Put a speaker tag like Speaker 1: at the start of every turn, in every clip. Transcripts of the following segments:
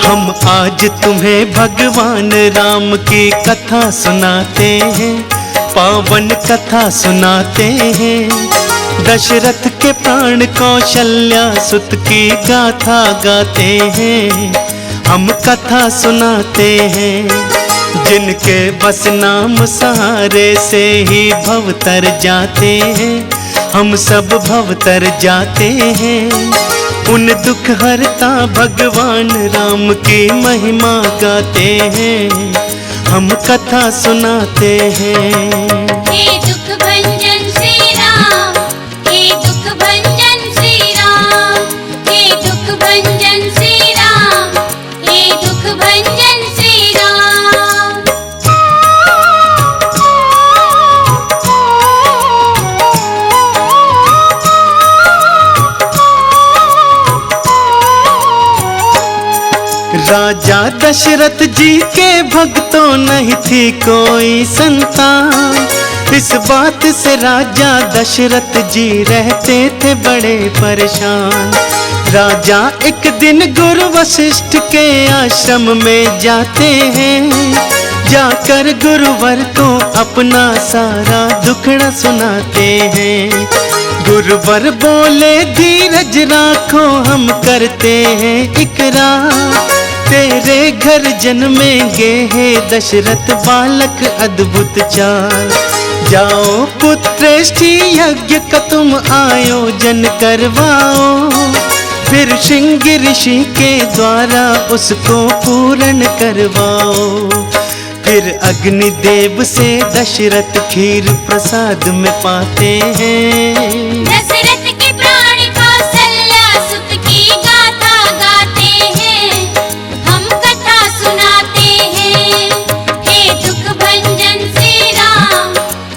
Speaker 1: हम आज तुम्हें भगवान राम की कथा सुनाते हैं, पावन कथा सुनाते हैं। दशरथ के प्राण कौशल्या सुत की गाथा गाते हैं, हम कथा सुनाते हैं। जिनके बस नाम सहारे से ही भव तर जाते हैं, हम सब भव तर जाते हैं। उन दुख हरता भगवान राम की महिमा गाते हैं, हम कथा सुनाते हैं।
Speaker 2: हे दुख भंजन श्री राम, हे दुख भंजन श्री राम, हे दुख भंजन श्री राम, हे दुख भंजन श्री राम।
Speaker 1: राजा दशरथ जी के भक्तों नहीं थी कोई संतान, इस बात से राजा दशरथ जी रहते थे बड़े परेशान। राजा एक दिन गुरु वशिष्ठ के आश्रम में जाते हैं, जाकर गुरुवर को अपना सारा दुखड़ा सुनाते हैं। गुरुवर बोले धीरज राखो, हम करते हैं इकरार, तेरे घर जन्मेंगे हे दशरथ बालक अद्भुत चाल। जाओ पुत्रेष्ठी यज्ञ का तुम आयोजन करवाओ, फिर सिंह ऋषि के द्वारा उसको पूर्ण करवाओ। फिर अग्निदेव से दशरथ खीर प्रसाद में पाते हैं।
Speaker 2: दशरथ के प्राण कौशल्या सुत की गाथा गाते हैं, हम कथा सुनाते हैं। हे दुख भंजन श्री राम,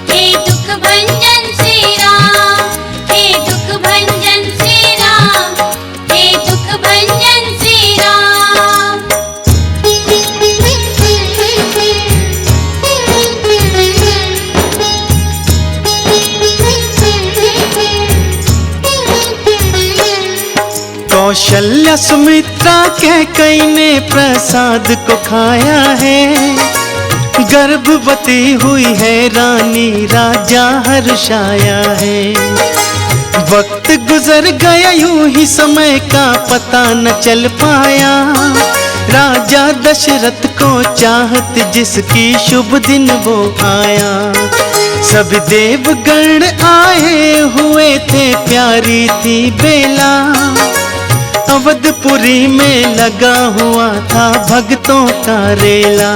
Speaker 2: हे दुख भंजन श्री राम, हे दुख भंजन श्री राम, हे दुख भंजन श्री राम।
Speaker 1: कौशल्या सुमित्रा कैकेयी ने प्रसाद को खाया है, गर्भवती हुई है रानी राजा हर्षाया है। वक्त गुजर गया यूं ही समय का पता न चल पाया, राजा दशरथ को चाहत जिसकी शुभ दिन वो आया। सब देवगण आए हुए थे, प्यारी थी बेला, अवधपुरी में लगा हुआ था भक्तों का रेला।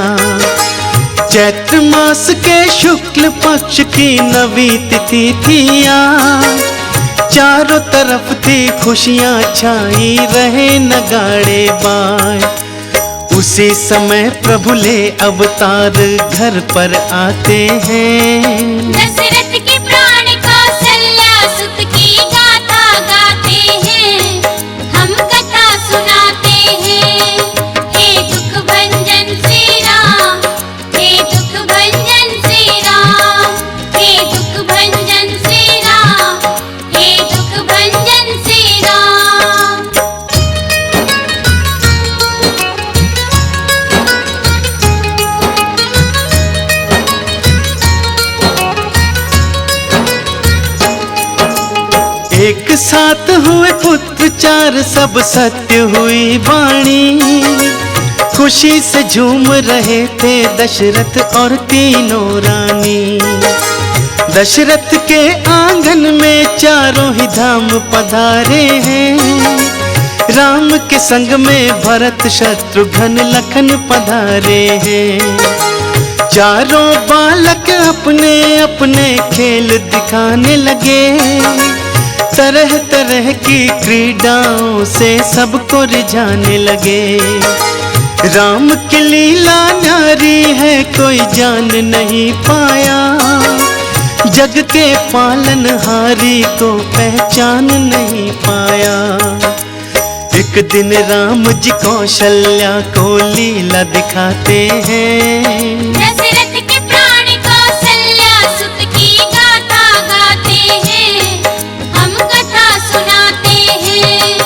Speaker 1: चैत्र मास के शुक्ल पक्ष की नवी तिथि थी आज, चारों तरफ थी खुशियां छाई रहे नगाड़े बाज। उसी समय प्रभु ले अवतार घर पर आते हैं।
Speaker 2: दशरथ के प्राण कौशल्या सुत की गाथा गाते हैं, हम कथा सुनाते हैं। हे दुख भंजन श्री राम, हे दुख भंजन श्री राम, हे दुख भंजन श्री राम, हे दुख भंजन श्री राम।
Speaker 1: एक साथ हुए पुत्र चार, सब सत्य हुई वाणी। खुशी से झूम रहे थे दशरथ और तीनों रानी। दशरथ के आंगन में चारों ही धाम पधारे हैं, राम के संग में भरत शत्रुघ्न लखन पधारे हैं। चारों बालक अपने अपने खेल दिखाने लगे, तरह तरह की क्रीडाओं से सबको रिझाने लगे। राम की लीला न्यारी है कोई जान नहीं पाया, जग के पालनहारी को पहचान नहीं पाया। एक दिन राम जी कौशल्या को लीला दिखाते हैं।
Speaker 2: दशरथ के प्राण कौशल्या सुत की गाथा गाते हैं, हम कथा सुनाते हैं।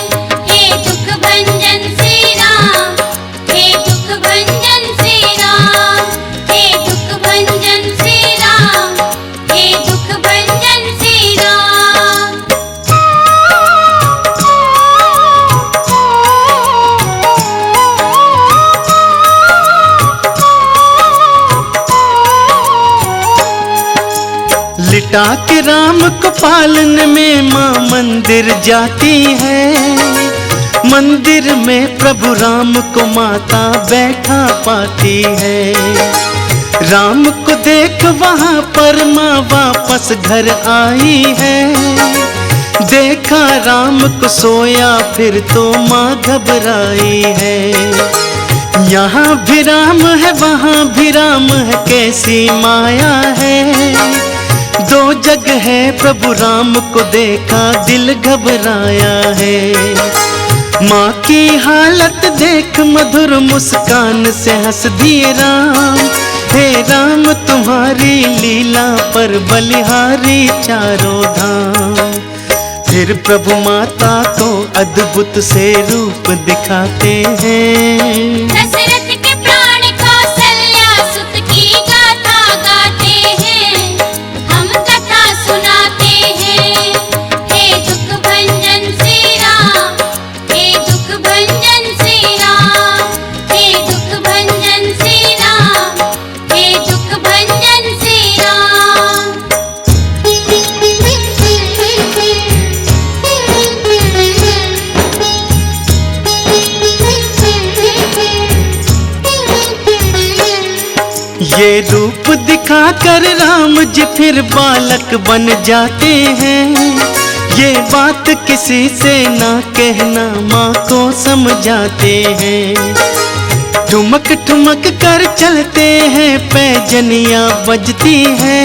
Speaker 2: हे दुख भंजन श्री राम,
Speaker 1: बेटा के राम को पालने में माँ मंदिर जाती है। मंदिर में प्रभु राम को माता बैठा पाती है। राम को देख वहाँ पर माँ वापस घर आई है। देखा राम को सोया फिर तो माँ घबराई है। यहाँ भी राम है वहाँ भी राम है, कैसी माया है। दो जगह है प्रभु राम को देखा दिल घबराया है। माँ की हालत देख मधुर मुस्कान से हंस दिए राम। हे राम तुम्हारी लीला पर बलिहारी चारों धाम। फिर प्रभु माता को अद्भुत से रूप दिखाते हैं।
Speaker 2: दशरथ के प्राण कौशल्या सुत की गाथा गाते हैं, हम कथा सुनाते हैं। हे दुख भंजन श्री राम, हे दुख भंजन श्री राम, हे दुख भंजन श्री राम, हे दुख भंजन श्री राम।
Speaker 1: ये रूप दिखाकर राम जी फिर बालक बन जाते हैं। ये बात किसी से ना कहना माँ को समझाते हैं। ठुमक ठुमक कर चलते हैं पैजनियाँ बजती है।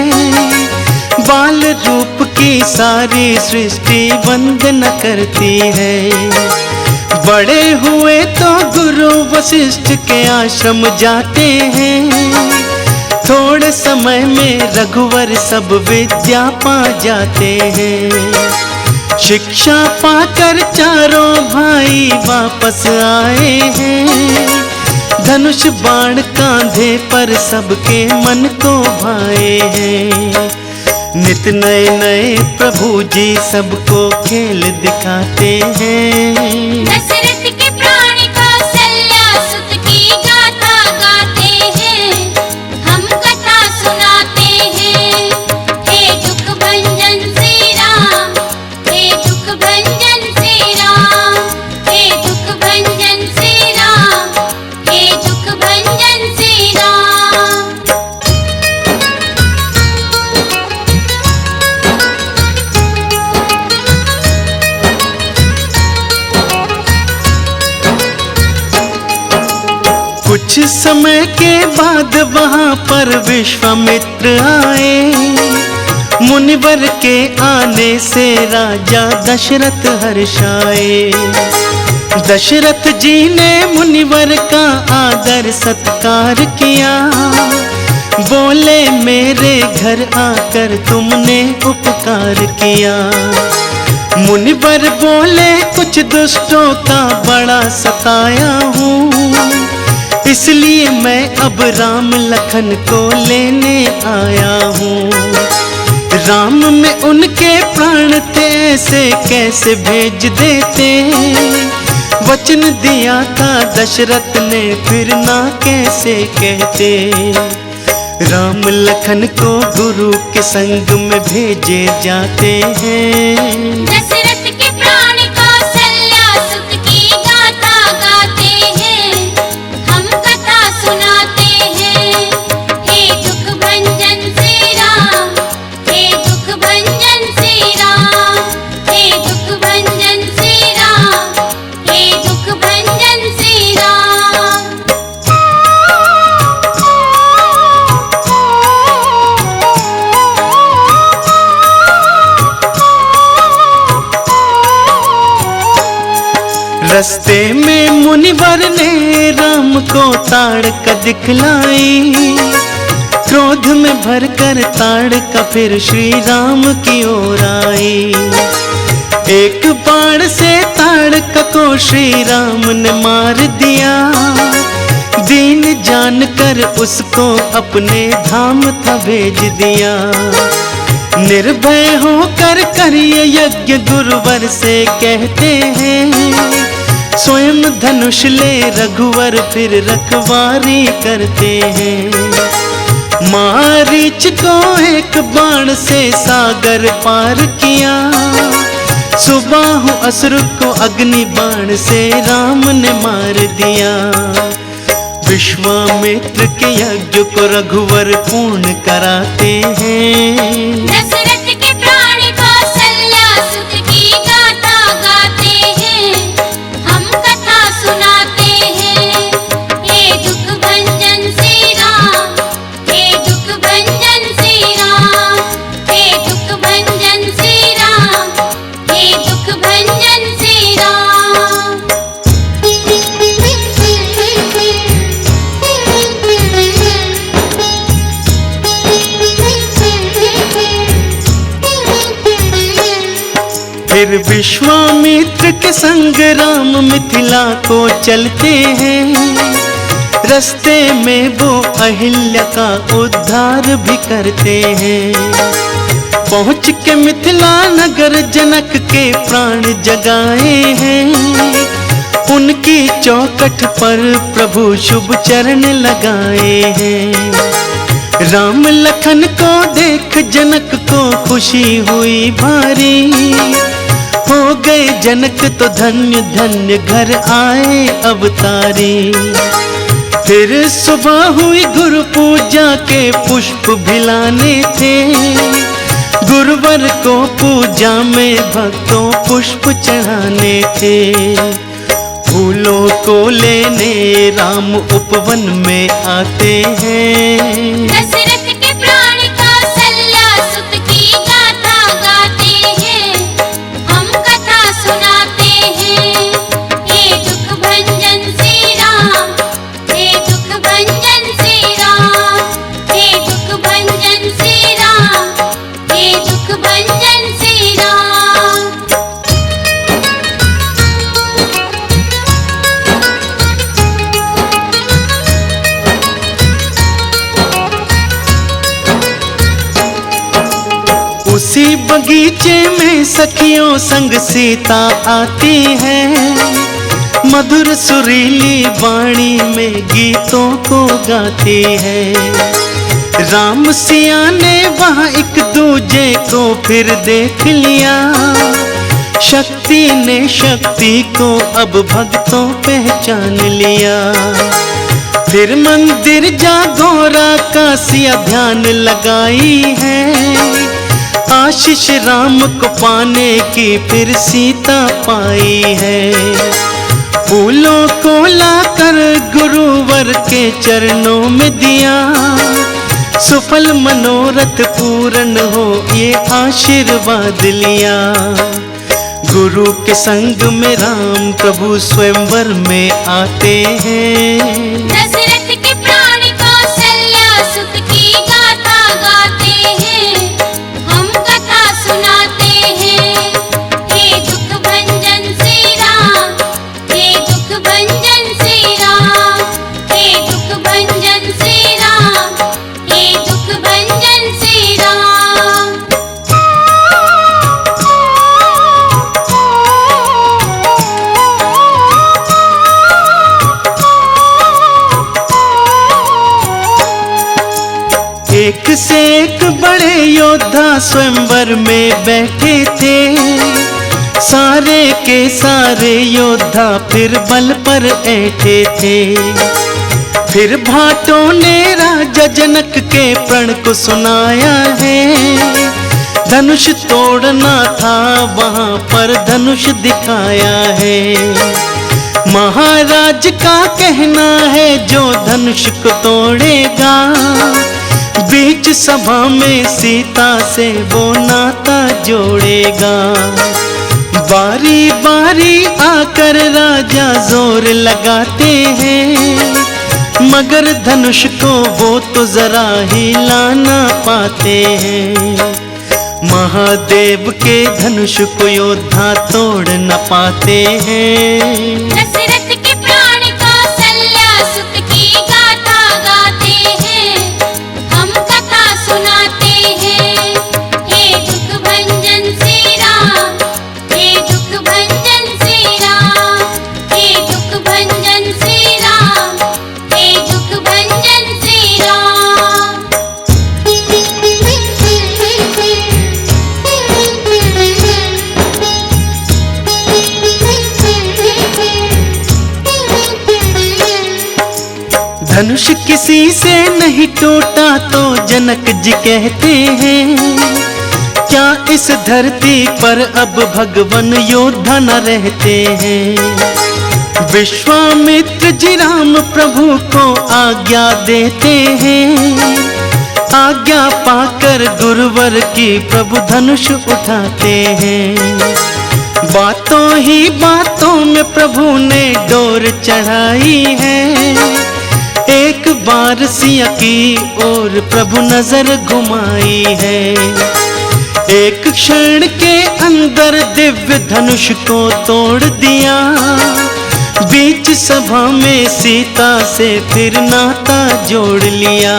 Speaker 1: बाल रूप की सारी सृष्टि वंदना करती है। बड़े हुए तो गुरु वशिष्ठ के आश्रम जाते हैं। थोड़े समय में रघुवर सब विद्या पा जाते हैं। शिक्षा पाकर चारों भाई वापस आए हैं। धनुष बाण कांधे पर सबके मन को भाए हैं। नित नए नए प्रभु जी सबको खेल दिखाते हैं।
Speaker 2: दशरथ के प्राण कौशल्या सुत की गाथा गाते हैं, हम कथा सुनाते हैं। हे दुख भंजन श्री राम, हे दुख भंजन श्री राम, हे दुख भंजन श्री राम, हे दुख भंजन श्री राम।
Speaker 1: कुछ समय के बाद वहाँ पर विश्वामित्र आए। मुनिवर के आने से राजा दशरथ हर्षाए। दशरथ जी ने मुनिवर का आदर सत्कार किया। बोले मेरे घर आकर तुमने उपकार किया। मुनिवर बोले कुछ दुष्टों का बड़ा सताया हूँ, इसलिए मैं अब राम लखन को लेने आया हूँ। राम में उनके प्राण थे ऐसे कैसे भेज देते। वचन दिया था दशरथ ने फिर ना कैसे कहते। राम लखन को गुरु के संग में भेजे जाते हैं।
Speaker 2: दशरथ के प्राण कौशल्या सुत की गाथा गाते हैं, हम कथा सुनाते हैं। हे दुख भंजन श्री राम, हे दुख भंजन श्री राम, हे दुख भंजन श्री राम, हे दुख भंजन श्री राम।
Speaker 1: रस्ते में मुनिवर ने राम को ताड़ का दिखलाई। क्रोध में भरकर ताड़ का फिर श्री राम की ओर आई। एक बाण से ताड़ का को श्री राम ने मार दिया। दीन जानकर उसको अपने धाम था भेज दिया। निर्भय होकर करिए यज्ञ गुरुवर से कहते हैं। स्वयं धनुष ले रघुवर फिर रखवारी करते हैं। मारीच को एक बाण से सागर पार किया, सुबाहु असुर को अग्नि बाण से राम ने मार दिया। विश्वामित्र के यज्ञ को रघुवर पूर्ण कराते हैं,
Speaker 2: दशरथ के प्राण कौशल्या सुत की गाथा गाते हैं, हम कथा सुनाते हैं। हे दुख भंजन श्री राम, हे दुख भंजन श्री राम, हे दुख भंजन श्री राम, हे दुख भंजन श्री राम।
Speaker 1: फिर विश्वामित्र के संग राम मिथिला को चलते हैं, रास्ते में वो अहिल्या का उद्धार भी करते हैं। पहुँच के मिथिला नगर जनक के प्राण जगाए हैं, उनकी चौखट पर प्रभु शुभ चरण लगाए हैं। राम लखन को देख जनक को खुशी हुई भारी, हो गए जनक तो धन्य धन्य घर आए अवतारी। फिर सुबह हुई गुरु पूजा के पुष्प भिलाने थे, गुरुवर को पूजा में भक्तों पुष्प चढ़ाने थे। फूलों को लेने राम उपवन में आते हैं,
Speaker 2: दशरथ के प्राण कौशल्या सुत की गाथा गाते हैं, हम कथा सुनाते हैं। हे दुख भंजन श्री राम, हे दुख भंजन श्री राम, हे दुख भंजन श्री राम, हे दुख भंजन श्री राम।
Speaker 1: उसी बगीचे में सखियों संग सीता आती है, मधुर सुरीली वाणी में गीतों को गाती है। राम सिया ने वहाँ एक दूजे को फिर देख लिया, शक्ति ने शक्ति को अब भक्तों पहचान लिया। फिर मंदिर जागोरा का सिया ध्यान लगाई है, आशीष राम को पाने की फिर सीता पाई है। फूलों को लाकर गुरुवर के चरणों में दिया, सुफल मनोरथ पूर्ण हो ये आशीर्वाद लिया। गुरु के संग में राम प्रभु स्वयंवर में आते हैं,
Speaker 2: दशरथ के प्राण कौशल्या सुत की गाथा गाते हैं, हम कथा सुनाते हैं। हे दुख भंजन श्री राम, हे दुख भंजन श्री राम, हे दुख भंजन श्री राम, हे दुख भंजन श्री राम।
Speaker 1: एक से एक बड़े योद्धा स्वयंवर में बैठे थे, सारे के सारे योद्धा फिर बल पर ऐठे थे। फिर भाटों ने राजा जनक के प्रण को सुनाया है, धनुष तोड़ना था वहाँ पर धनुष दिखाया है। महाराज का कहना है जो धनुष को तोड़ेगा, बीच सभा में सीता से वो नाता जोड़ेगा। बारी बारी आकर राजा जोर लगाते हैं, मगर धनुष को वो तो जरा ही लाना पाते हैं। महादेव के धनुष को योद्धा तोड़ न पाते हैं,
Speaker 2: दशरथ के प्राण कौशल्या सुत की गाथा गाते हैं, हम कथा सुनाते हैं। हे दुख भंजन श्री राम, हे दुख भंजन श्री राम, हे दुख भंजन श्री राम, हे दुख भंजन श्री राम।
Speaker 1: धनुष किसी से नहीं टूटा तो जनक जी कहते हैं, क्या इस धरती पर अब भगवान योद्धा न रहते हैं। विश्वामित्र जी राम प्रभु को आज्ञा देते हैं, आज्ञा पाकर गुरुवर की प्रभु धनुष उठाते हैं। बातों ही बातों में प्रभु ने डोर चढ़ाई है, एक बार सिया की ओर प्रभु नजर घुमाई है। एक क्षण के अंदर दिव्य धनुष को तोड़ दिया, बीच सभा में सीता से फिर नाता जोड़ लिया।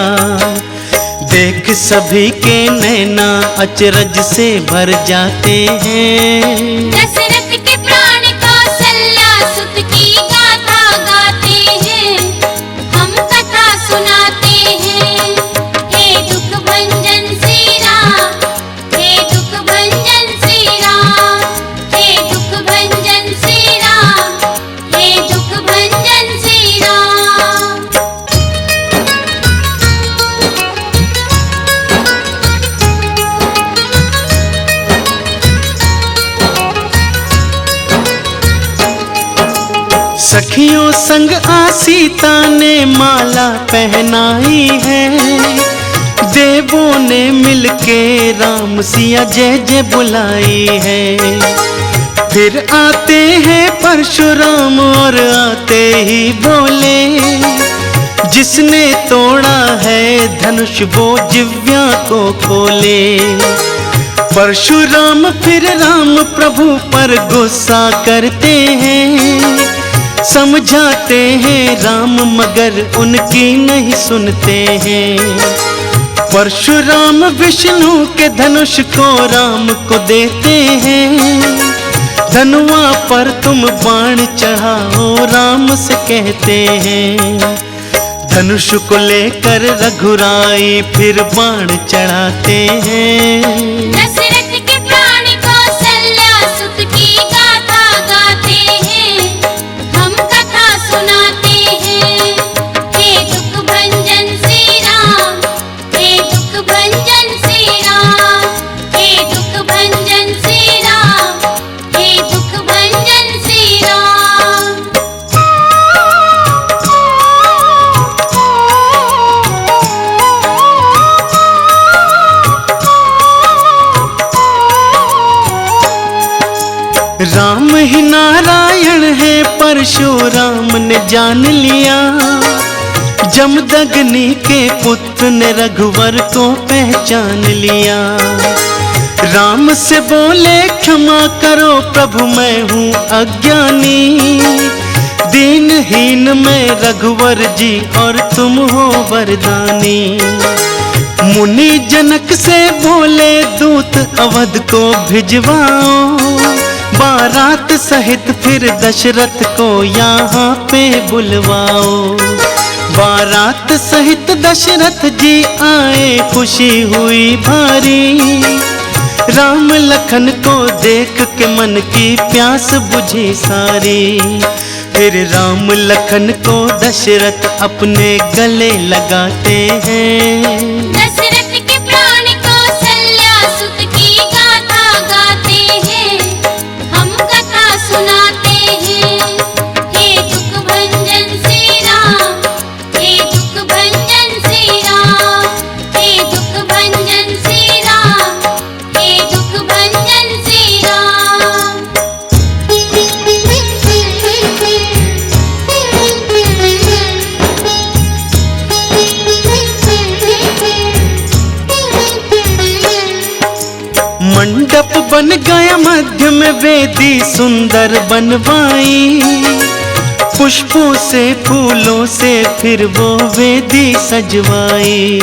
Speaker 1: देख सभी के नैना अचरज से भर जाते हैं।
Speaker 2: दशरथ के प्राण कौशल्या सुत की गाथा गाते हैं, हम कथा सुनाते हैं। हे दुख भंजन श्री राम, हे दुख भंजन श्री राम, हे दुख भंजन श्री राम, हे दुख भंजन श्री राम।
Speaker 1: सखियों संग आ सीता ने माला पहनाई है, देवों ने मिलके राम सिया जय जय बुलाई है। फिर आते हैं परशुराम और आते ही बोले, जिसने तोड़ा है धनुष वो जिव्या को खोले। परशुराम फिर राम प्रभु पर गुस्सा करते हैं, समझाते हैं राम मगर उनकी नहीं सुनते हैं। परशुराम विष्णु के धनुष को राम को देते हैं, धनुआ पर तुम बाण चढ़ाओ राम से कहते हैं। धनुष को लेकर रघुराई फिर बाण चढ़ाते हैं।
Speaker 2: दशरथ के प्राण कौशल्या सुत की गाथा गाते हैं, हम कथा सुनाते हैं। हे दुख भंजन श्री राम, हे दुख भंजन श्री राम, हे दुख भंजन श्री राम, हे दुख भंजन श्री राम।
Speaker 1: राम ही नारायण है परशुराम ने जान लिया, जमदग्नि के पुत्र ने रघुवर को पहचान लिया। राम से बोले क्षमा करो प्रभु मैं हूँ अज्ञानी, दीनहीन मैं रघुवर जी और तुम हो वरदानी। मुनि जनक से बोले दूत अवध को भिजवाओ, बारात सहित फिर दशरथ को यहाँ पे बुलवाओ। बारात सहित दशरथ जी आए खुशी हुई भारी, राम लखन को देख के मन की प्यास बुझी सारी। फिर राम लखन को दशरथ अपने गले लगाते हैं।
Speaker 2: दशरथ के प्राण कौशल्या सुत की गाथा गाते हैं, हम कथा सुनाते हैं। हे दुख भंजन श्री राम, हे दुख भंजन श्री राम, हे दुख भंजन श्री राम, हे दुख भंजन श्री राम।
Speaker 1: मंडप बन गया मध्य में वेदी सुंदर बनवाई, पुष्पों से फूलों से फिर वो वेदी सजवाई।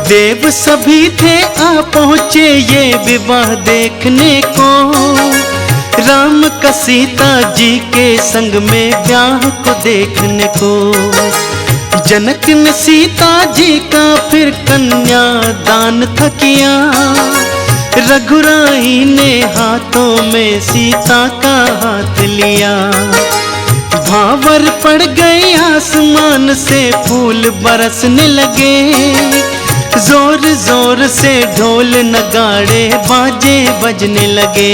Speaker 1: देव सभी थे आ पहुँचे ये विवाह देखने को, राम का सीता जी के संग में ब्याह को देखने को। जनक ने सीता जी का फिर कन्या दान था किया, रघुराई ने हाथों में सीता का हाथ लिया। भावर पड़ गए आसमान से फूल बरसने लगे, जोर जोर से ढोल नगाड़े बाजे बजने लगे।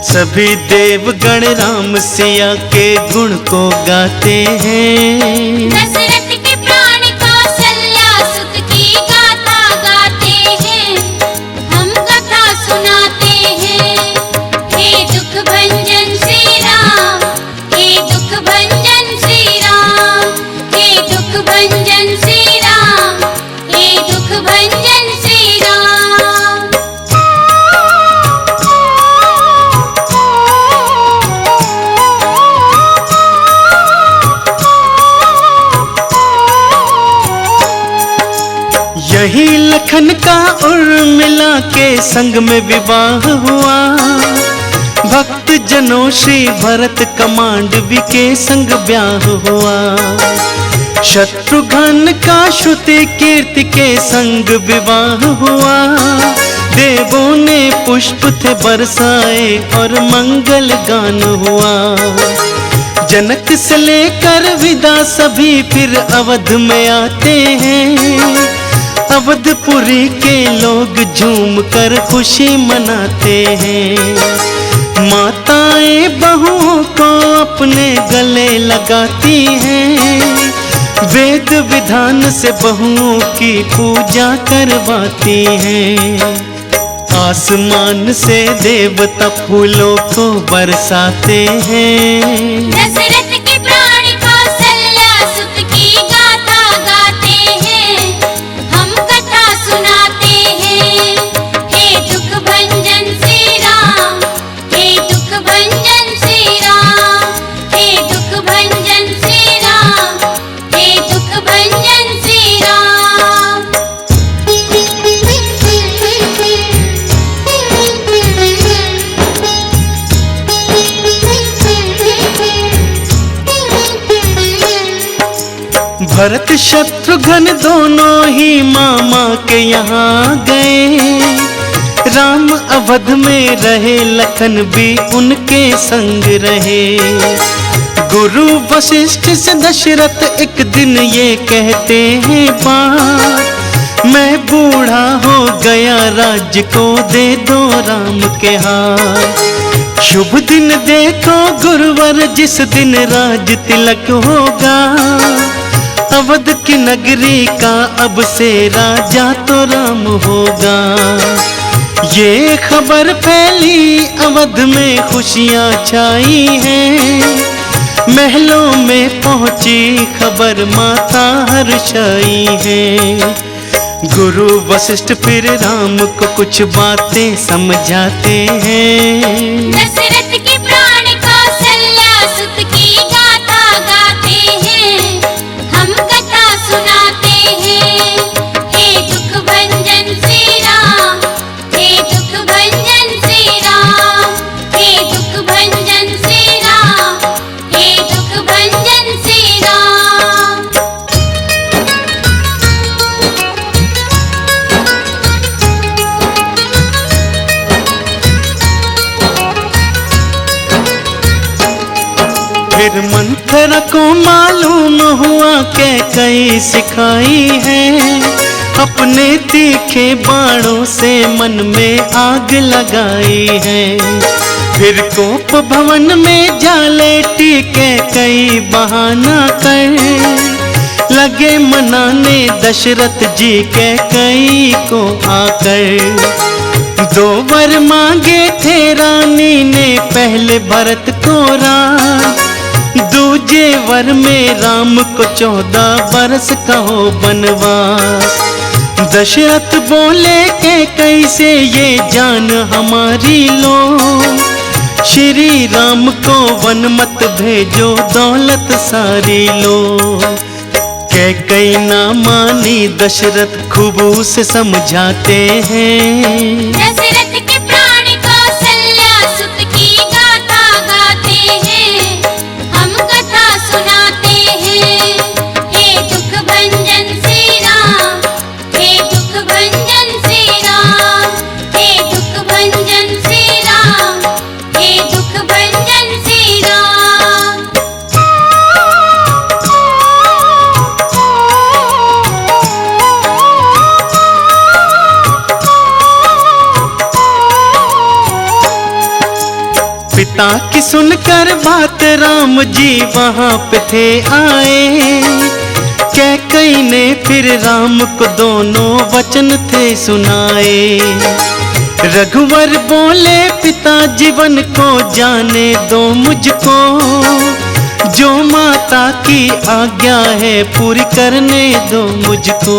Speaker 1: सभी देवगण राम सिया के गुण को गाते हैं।
Speaker 2: दशरथ के प्राण कौशल्या सुत की गाथा गाते हैं, हम कथा सुनाते हैं। हे दुख भंजन श्री राम, हे दुख भंजन श्री राम, हे दुख भंजन श्री राम, हे दुख भंजन श्री राम।
Speaker 1: यही लखन का उर्मिला के संग में विवाह हुआ, भक्त जनों श्री भरत कमांडवी के संग ब्याह हुआ। शत्रुघ्न का श्रुति कीर्ति के संग विवाह हुआ, देवों ने पुष्प थे बरसाए और मंगल गान हुआ। जनक से लेकर विदा सभी फिर अवध में आते हैं, अवधपुरी के लोग झूम कर खुशी मनाते हैं। माताएं बहुओं को अपने गले लगाती हैं, वेद विधान से बहुओं की पूजा करवाती हैं। आसमान से देवता फूलों को बरसाते हैं।
Speaker 2: दशरथ के प्राण कौशल्या सुत की गाथा गाते हैं, हम कथा सुनाते हैं। हे दुख भंजन श्री राम, हे दुख भंजन श्री राम, हे दुख भंजन श्री राम, हे दुख भंजन श्री राम।
Speaker 1: भरत शत्रुघ्न दोनों ही मामा के यहाँ गए, राम अवध में रहे लखन भी उनके संग रहे। गुरु वशिष्ठ से दशरथ एक दिन ये कहते हैं बात, मैं बूढ़ा हो गया राज्य को दे दो राम के हाथ। शुभ दिन देखो गुरुवर जिस दिन राज तिलक होगा, अवध की नगरी का अब से राजा तो राम होगा। ये खबर फैली अवध में खुशियां छाई हैं, महलों में पहुंची खबर माता हर्षाई है। गुरु वशिष्ठ फिर राम को कुछ बातें समझाते हैं।
Speaker 2: दशरथ के प्राण कौशल्या सुत की गाथा गाते हैं, हम कथा सुनाते हैं। हे दुख भंजन श्री राम, हे दुख भंजन श्री राम, हे दुख भंजन श्री राम, हे दुख भंजन श्री राम।
Speaker 1: फिर मंथरा को मालूम हुआ कि कई सिखाई है, अपने तीखे बाणों से मन में आग लगाई है। फिर कोप भवन में जा लेटी के कई बहाना कर, लगे मनाने दशरथ जी के कई को आकर। 2 वर मांगे थे रानी ने पहले भरत को राज, दूजे वर में राम को 14 बरस का हो बनवास। दशरथ बोले के कैसे ये जान हमारी लो, श्री राम को वन मत भेजो दौलत सारी लो। कैकई ना मानी दशरथ खूब उसे समझाते हैं।
Speaker 2: दशरथ के प्राण कौशल्या सुत की गाथा गाते हैं, हम कथा सुनाते हैं। हे दुख भंजन श्री राम, हे दुख भंजन श्री राम, हे दुख भंजन श्री राम, हे दुख भंजन श्री राम।
Speaker 1: पिता की सुनकर बात राम जी वहां पे थे आए। कैकेयी ने फिर राम को दोनों वचन थे सुनाए। रघुवर बोले पिता जीवन को जाने दो मुझको, जो माता की आज्ञा है पूरी करने दो मुझको।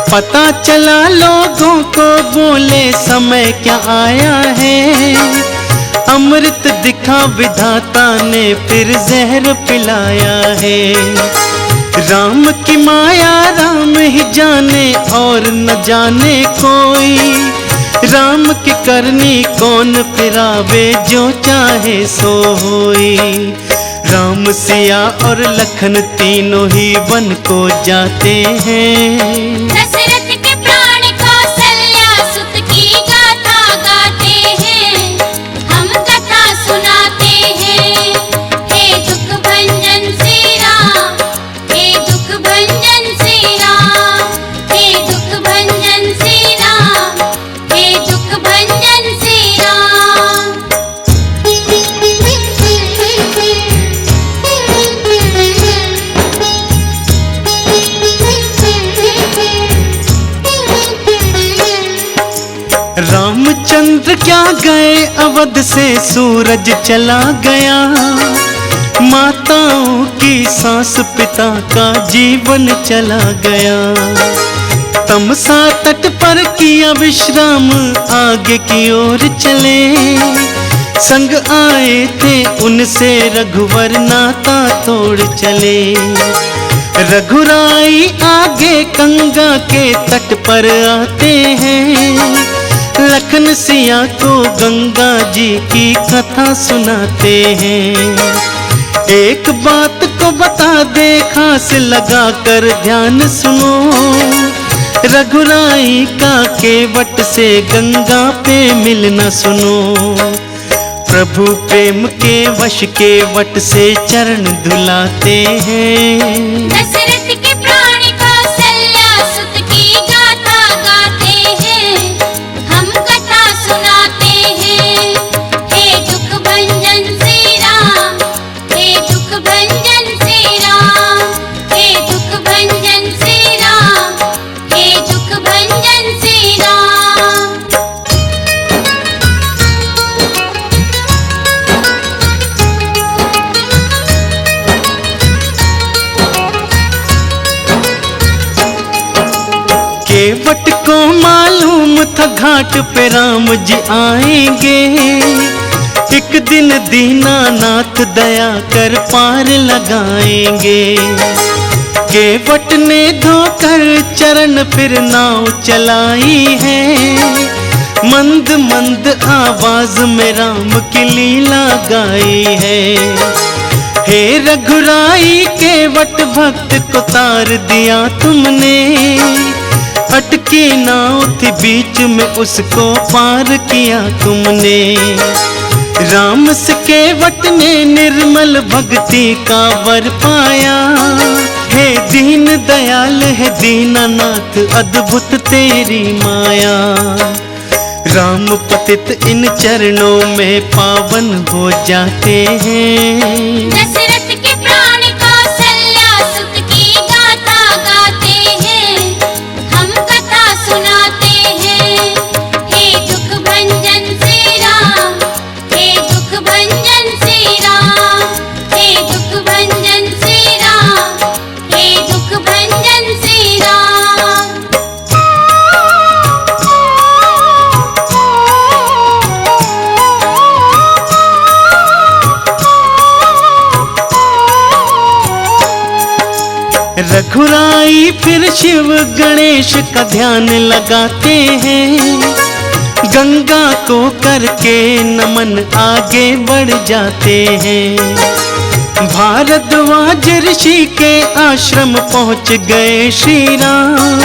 Speaker 1: पता चला लोगों को बोले समय क्या आया है, अमृत दिखा विधाता ने फिर जहर पिलाया है। राम की माया राम ही जाने और न जाने कोई, राम की करनी कौन फिरावे जो चाहे सो होई। राम सिया और लखन तीनों ही वन को जाते हैं।
Speaker 2: दशरथ के प्राण कौशल्या सुत की गाथा गाते हैं, हम कथा सुनाते हैं। हे दुख भंजन श्री राम, हे दुख भंजन श्री राम, हे दुख भंजन श्री राम, हे दुख भंजन श्री राम।
Speaker 1: रामचंद्र क्या गए अवध से सूरज चला गया, माताओं की सांस पिता का जीवन चला गया। तमसा तट पर किया विश्राम आगे की ओर चले, संग आए थे उनसे रघुवर नाता तोड़ चले। रघुराई आगे गंगा के तट पर आते हैं, लखन सिया को गंगा जी की कथा सुनाते हैं। एक बात को बता दे खास लगा कर ध्यान सुनो, रघुराई का केवट से गंगा पे मिलना सुनो। प्रभु प्रेम के वश के वट से चरण धुलाते हैं।
Speaker 2: दशरथ के प्राण कौशल्या सुत की गाथा गाते हैं, हम कथा सुनाते हैं। हे दुख भंजन श्री राम, हे दुख भंजन श्री राम, हे दुख भंजन श्री राम, हे दुख भंजन श्री राम।
Speaker 1: केवट को मालूम था घाट पे राम जी आएंगे, एक दिन दीनानाथ दया कर पार लगाएंगे। केवट ने धोकर चरण फिर नाव चलाई है, मंद मंद आवाज में राम की लीला गाई है। हे रघुराई केवट भक्त को तार दिया तुमने, अटकी नाव थी बीच में उसको पार किया तुमने। राम से केवट ने निर्मल भक्ति का वर पाया, हे दीन दयाल है दीनानाथ अद्भुत तेरी माया। राम पतित इन चरणों में पावन हो जाते हैं।
Speaker 2: दशरथ के प्राण कौशल्या सुत की गाथा गाते हैं, हम कथा सुनाते हैं। हे दुख भंजन श्री राम, हे दुख भंजन श्री राम, हे दुख भंजन श्री राम, हे दुख भंजन श्री राम।
Speaker 1: रघुराई फिर शिव गणेश का ध्यान लगाते हैं, गंगा को करके नमन आगे बढ़ जाते हैं। भारद्वाज ऋषि के आश्रम पहुंच गए श्री राम,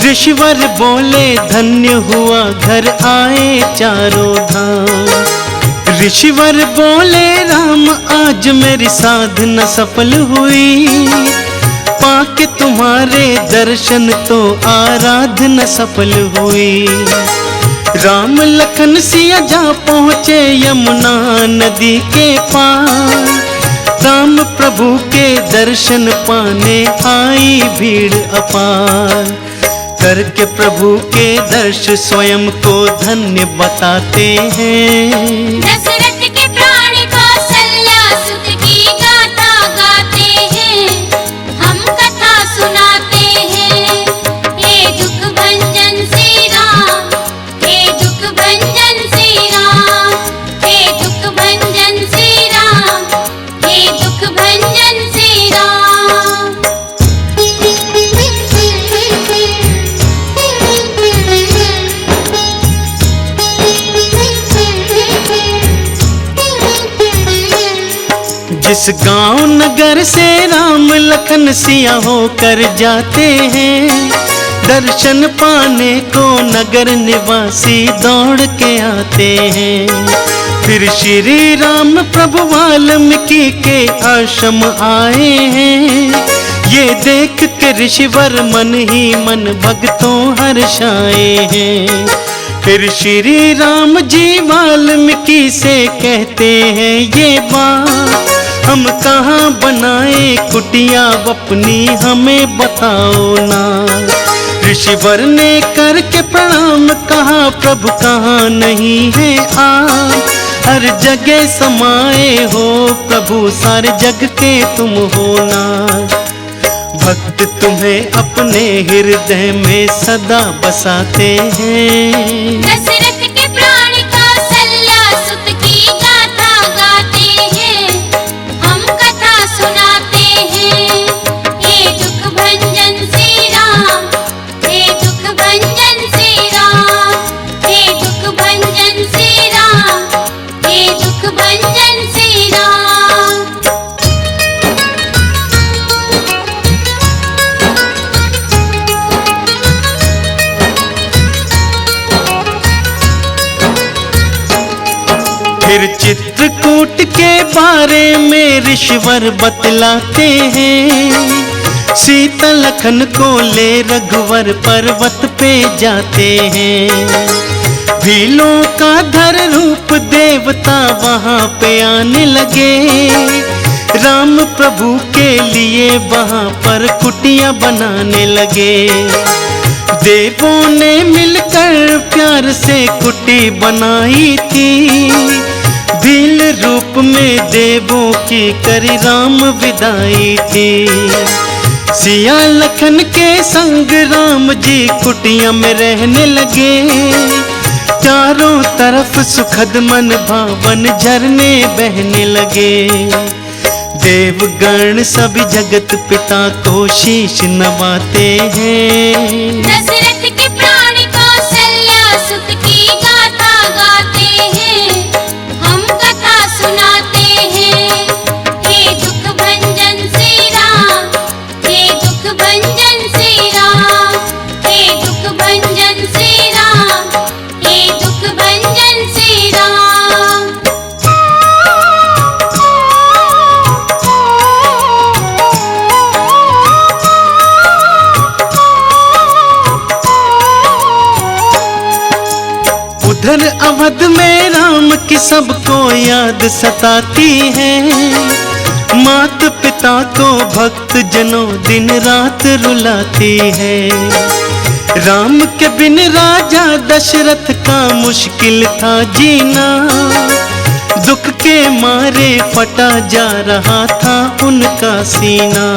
Speaker 1: ऋषिवर बोले धन्य हुआ घर आए चारों धाम। ऋषिवर बोले राम आज मेरी साधना सफल हुई, पाके तुम्हारे दर्शन तो आराधना सफल हुई। राम लखन सिया जा पहुँचे यमुना नदी के पार। राम प्रभु के दर्शन पाने आई भीड़ अपार। करके प्रभु के दर्श स्वयं को धन्य बताते हैं।
Speaker 2: दशरथ के प्राण कौशल्या सुत की गाथा गाते हैं, हम कथा सुनाते हैं। हे दुख भंजन श्री राम, हे दुख भंजन श्री राम, हे दुख भंजन श्री राम, हे दुख भंजन श्री राम।
Speaker 1: जिस गांव नगर से राम लखन सिया होकर जाते हैं, दर्शन पाने को नगर निवासी दौड़ के आते हैं। फिर श्री राम प्रभु वाल्मीकि के आश्रम आए हैं। ये देख के ऋषिवर मन ही मन भक्तों हर्षाए हैं। फिर श्री राम जी वाल्मीकि से कहते हैं ये बात, हम कहाँ बनाए कुटिया अपनी हमें बताओ ना। ऋषिवर ने करके प्रणाम कहा प्रभु कहाँ नहीं है आप, हर जगह समाये हो प्रभु सारे जग के तुम हो ना। भक्त तुम्हें अपने हृदय में सदा बसाते हैं।
Speaker 2: दशरथ के प्राण कौशल्या सुत की गाथा गाते हैं, हम कथा सुनाते हैं। हे दुख भंजन श्री राम, हे दुख भंजन श्री राम, हे दुख भंजन श्री राम, हे दुख भंजन श्री राम।
Speaker 1: फिर चित्रकूट के बारे में ऋषिवर बतलाते हैं। सीता लखन को ले रघुवर पर्वत पे जाते हैं। भीलों का धर रूप देवता वहाँ पे आने लगे। राम प्रभु के लिए वहाँ पर कुटिया बनाने लगे। देवों ने मिलकर प्यार से कुटी बनाई थी। भील रूप में देवों की करी राम विदाई थी। सिया लखन के संग राम जी कुटिया में रहने लगे। चारों तरफ सुखद मन भावन झरने बहने लगे। देवगण सभी जगत पिता को शीश नवाते हैं।
Speaker 2: दशरथ के प्राण कौशल्या सुत की गाथा गाते हैं, हम कथा सुनाते हैं। हे दुख भंजन श्री राम, हे दुख भंजन श्री राम, हे दुख भंजन श्री राम, हे दुख भंजन श्री राम।
Speaker 1: उधर अवध में राम की सबको याद सताती है। मात पिता को भक्त जनों दिन रात रुलाती है। राम के बिन राजा दशरथ का मुश्किल था जीना। दुख के मारे फटा जा रहा था उनका सीना।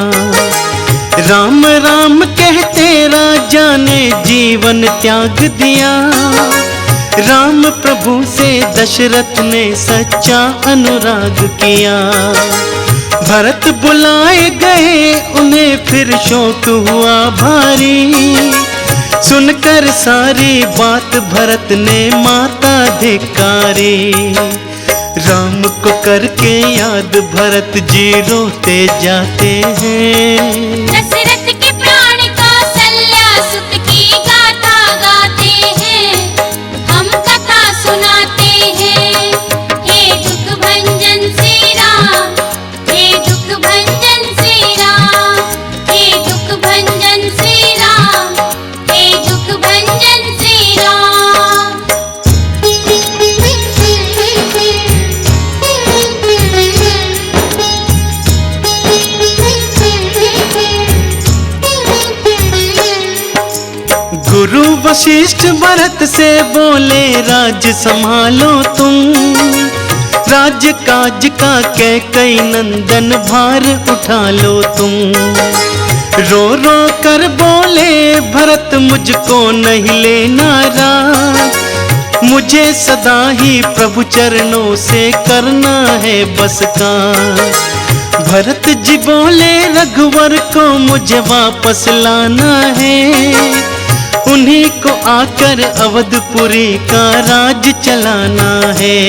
Speaker 1: राम राम कहते राजा ने जीवन त्याग दिया। राम प्रभु से दशरथ ने सच्चा अनुराग किया। भरत बुलाए गए उन्हें फिर शोक हुआ भारी। सुनकर सारी बात भरत ने माता धिक्कारी। राम को करके याद भरत जी रोते जाते हैं।
Speaker 2: दशरथ के प्राण कौशल्या सुत की गाथा गाते हैं, हम कथा सुनाते हैं। हे दुख भंजन श्री राम, हे दुख भंजन श्री राम, हे दुख भंजन श्री राम, हे दुख भंजन श्री राम।
Speaker 1: वशिष्ठ भरत से बोले राज्य संभालो तुम, राज्य काज का कैकई नंदन भार उठा लो तुम। रो रो कर बोले भरत मुझको नहीं लेना राज, मुझे सदा ही प्रभु चरणों से करना है बस का। भरत जी बोले रघुवर को मुझे वापस लाना है, उन्हीं को आकर अवधपुरी का राज चलाना है।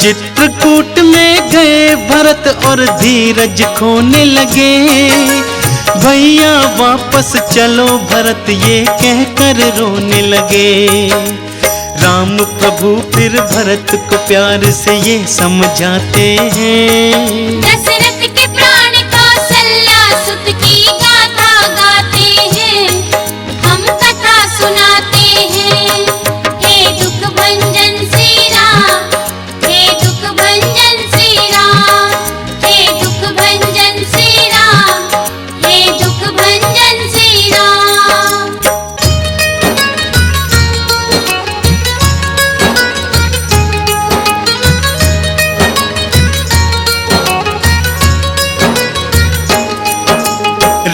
Speaker 1: चित्रकूट में गए भरत और धीरज खोने लगे, भैया वापस चलो भरत ये कहकर रोने लगे। राम प्रभु फिर भरत को प्यार से ये समझाते हैं,
Speaker 2: दशरथ के प्राण कौशल्या सुत की गाथा गाते हैं, हम कथा सुनाते हैं। हे दुख भंजन श्री राम, हे दुख भंजन श्री राम, हे दुख भंजन श्री राम, हे दुख भंजन श्री राम।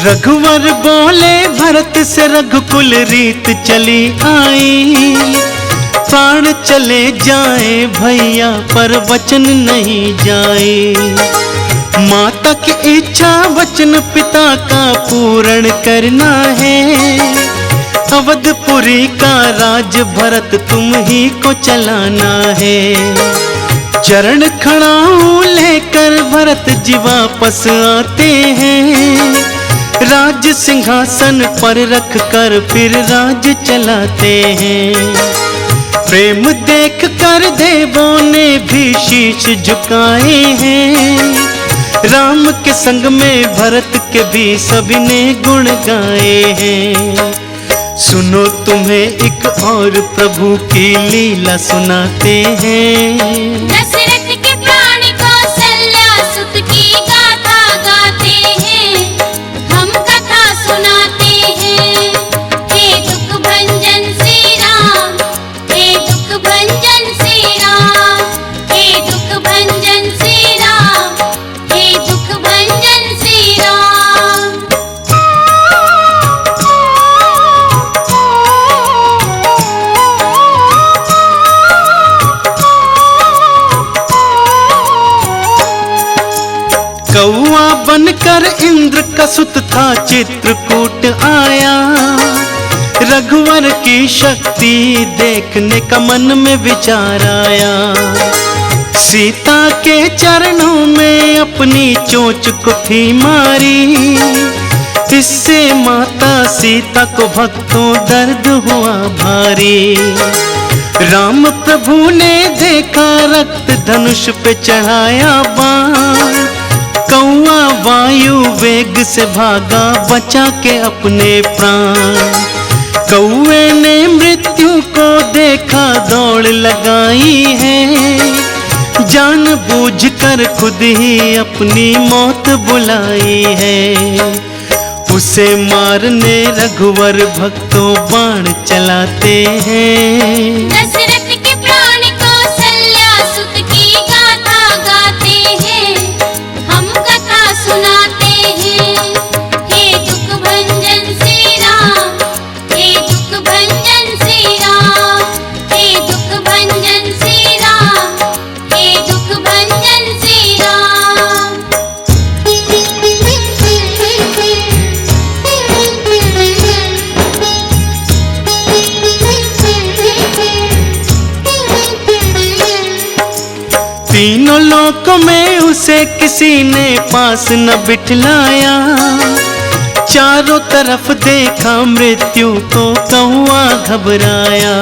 Speaker 1: रघुवर बोले भरत से रघुकुल रीत चली आई, प्राण चले जाए भैया पर वचन नहीं जाए। माता की इच्छा वचन पिता का पूर्ण करना है, अवधपुरी का राज भरत तुम ही को चलाना है। चरण खड़ाऊं लेकर भरत जी वापस आते हैं, राज सिंहासन पर रख कर फिर राज चलाते हैं। प्रेम देख कर देवों ने भी शीश झुकाए हैं, राम के संग में भरत के भी सभी ने गुण गाए हैं। सुनो तुम्हें एक और प्रभु की लीला सुनाते हैं,
Speaker 2: दशरथ के प्राण कौशल्या सुत की गाथा गाते हैं, हम कथा सुनाते हैं। हे दुख भंजन श्री राम, हे दुख भंजन श्री राम, हे दुख भंजन श्री राम, हे दुख भंजन श्री राम।
Speaker 1: कौआ बनकर इंद्र का सुत था चित्रकूट आया, रघुवर की शक्ति देखने का मन में विचार आया। सीता के चरणों में अपनी चोंच को थी मारी, इससे माता सीता को भक्तों दर्द हुआ भारी। राम प्रभु ने देखा रक्त धनुष पे चढ़ाया बाण, कौआ वायु वेग से भागा बचा के अपने प्राण। कौए ने मृत्यु को देखा दौड़ लगाई है, जान बूझ कर खुद ही अपनी मौत बुलाई है। उसे मारने रघुवर भक्तों बाण चलाते हैं,
Speaker 2: दशरथ के प्राण कौशल्या सुत की गाथा गाते हैं, हम कथा सुनाते हैं। हे दुख भंजन श्री राम, हे दुख भंजन श्री राम, हे दुख भंजन श्री राम, हे दुख भंजन श्री राम।
Speaker 1: तीनों लोकों में उसे किसी ने पास न बिठलाया, चारों तरफ देखा मृत्यु को कौआ घबराया।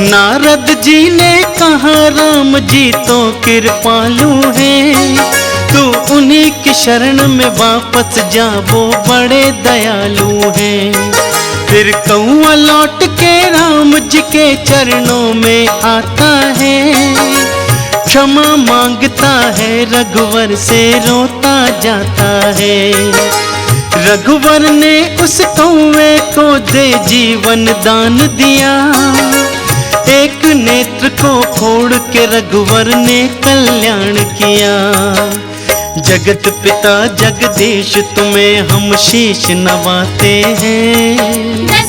Speaker 1: नारद जी ने कहा राम जी तो कृपालु है, तू उन्हीं की शरण में वापस जा वो बड़े दयालु हैं। फिर कौआ लौट के राम जी के चरणों में आता है, क्षमा मांगता है रघुवर से रोता जाता है। रघुवर ने उस कौवे को दे जीवन दान दिया, एक नेत्र को फोड़ के रघुवर ने कल्याण किया। जगत पिता जगदीश तुम्हें हम शीश नवाते हैं।